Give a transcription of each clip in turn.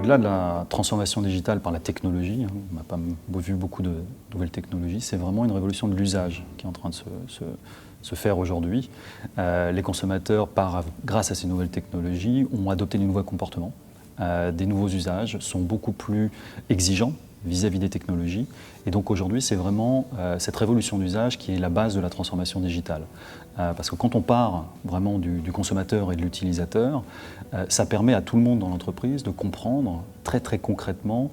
Au-delà de la transformation digitale par la technologie, on n'a pas vu beaucoup de nouvelles technologies, c'est vraiment une révolution de l'usage qui est en train de se faire aujourd'hui. Les consommateurs, grâce à ces nouvelles technologies, ont adopté de nouveaux comportements, des nouveaux usages, sont beaucoup plus exigeants vis-à-vis des technologies. Et donc aujourd'hui, c'est vraiment cette révolution d'usage qui est la base de la transformation digitale. Parce que quand on part vraiment du consommateur et de l'utilisateur, ça permet à tout le monde dans l'entreprise de comprendre très très concrètement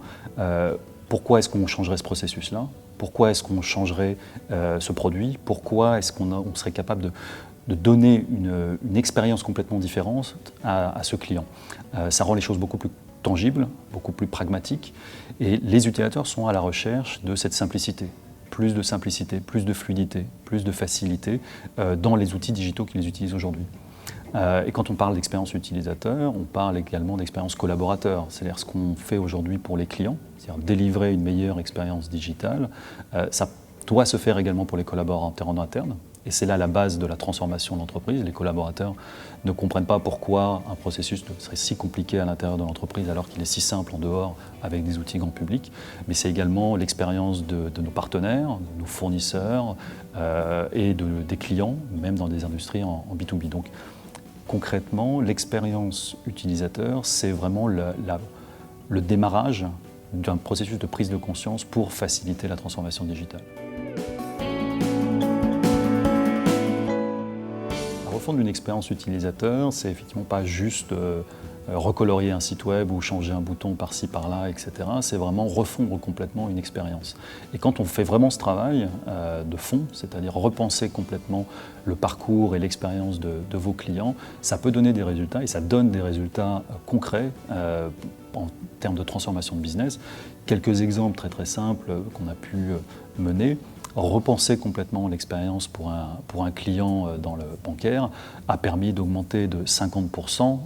pourquoi est-ce qu'on changerait ce processus-là, pourquoi est-ce qu'on changerait ce produit, pourquoi est-ce qu'on serait capable de donner une expérience complètement différente à ce client. Ça rend les choses beaucoup plus tangibles, beaucoup plus pragmatiques, et les utilisateurs sont à la recherche de cette simplicité, plus de fluidité, plus de facilité dans les outils digitaux qu'ils utilisent aujourd'hui. Et quand on parle d'expérience utilisateur, on parle également d'expérience collaborateur, c'est-à-dire ce qu'on fait aujourd'hui pour les clients, c'est-à-dire délivrer une meilleure expérience digitale. Ça doit se faire également pour les collaborateurs en interne. Et c'est là la base de la transformation de l'entreprise. Les collaborateurs ne comprennent pas pourquoi un processus serait si compliqué à l'intérieur de l'entreprise alors qu'il est si simple en dehors avec des outils grand public. Mais c'est également l'expérience de nos partenaires, de nos fournisseurs et des clients, même dans des industries en B2B. Donc concrètement, l'expérience utilisateur, c'est vraiment le démarrage d'un processus de prise de conscience pour faciliter la transformation digitale. Refondre une expérience utilisateur, c'est effectivement pas juste recolorier un site web ou changer un bouton par-ci par-là, etc. C'est vraiment refondre complètement une expérience. Et quand on fait vraiment ce travail de fond, c'est-à-dire repenser complètement le parcours et l'expérience de vos clients, ça peut donner des résultats et ça donne des résultats concrets en termes de transformation de business. Quelques exemples très très simples qu'on a pu mener. Repenser complètement l'expérience pour un client dans le bancaire a permis d'augmenter de 50%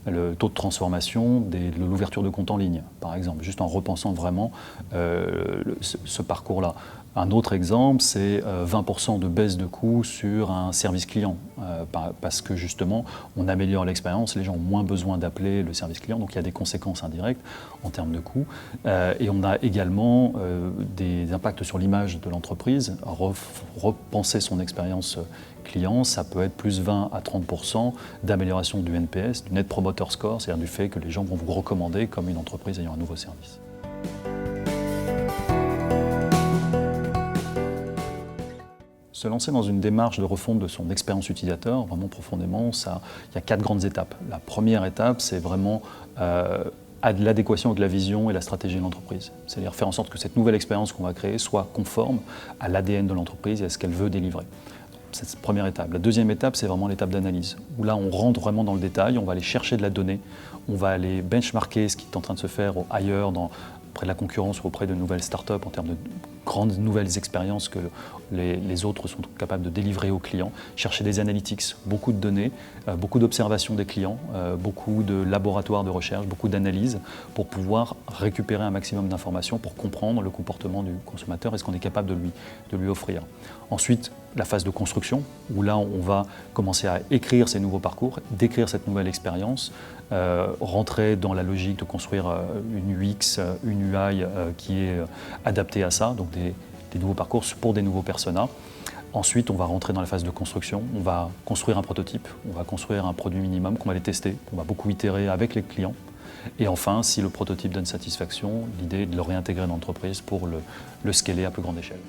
le taux de transformation de l'ouverture de compte en ligne, par exemple, juste en repensant vraiment ce parcours-là. Un autre exemple, c'est 20% de baisse de coût sur un service client, parce que justement, on améliore l'expérience, les gens ont moins besoin d'appeler le service client, donc il y a des conséquences indirectes en termes de coûts. Et on a également des impacts sur l'image de l'entreprise. Repenser son expérience client, ça peut être plus 20 à 30% d'amélioration du NPS, du Net Promoter Score, c'est-à-dire du fait que les gens vont vous recommander comme une entreprise ayant un nouveau service. Se lancer dans une démarche de refonte de son expérience utilisateur, vraiment profondément, il y a 4 grandes étapes. La première étape, c'est vraiment l'adéquation avec la vision et la stratégie de l'entreprise. C'est-à-dire faire en sorte que cette nouvelle expérience qu'on va créer soit conforme à l'ADN de l'entreprise et à ce qu'elle veut délivrer. C'est cette première étape. La deuxième étape, c'est vraiment l'étape d'analyse, où là, on rentre vraiment dans le détail, on va aller chercher de la donnée, on va aller benchmarker ce qui est en train de se faire ailleurs, auprès de la concurrence ou auprès de nouvelles startups en termes de grandes nouvelles expériences que les autres sont capables de délivrer aux clients, chercher des analytics, beaucoup de données, beaucoup d'observations des clients, beaucoup de laboratoires de recherche, beaucoup d'analyses pour pouvoir récupérer un maximum d'informations pour comprendre le comportement du consommateur et ce qu'on est capable de lui offrir. Ensuite, la phase de construction, où là on va commencer à écrire ces nouveaux parcours, décrire cette nouvelle expérience, rentrer dans la logique de construire une UX, une UI qui est adaptée à ça, donc des nouveaux parcours pour des nouveaux personas. Ensuite, on va rentrer dans la phase de construction, on va construire un prototype, on va construire un produit minimum qu'on va aller tester, qu'on va beaucoup itérer avec les clients. Et enfin, si le prototype donne satisfaction, l'idée est de le réintégrer dans l'entreprise pour le scaler à plus grande échelle.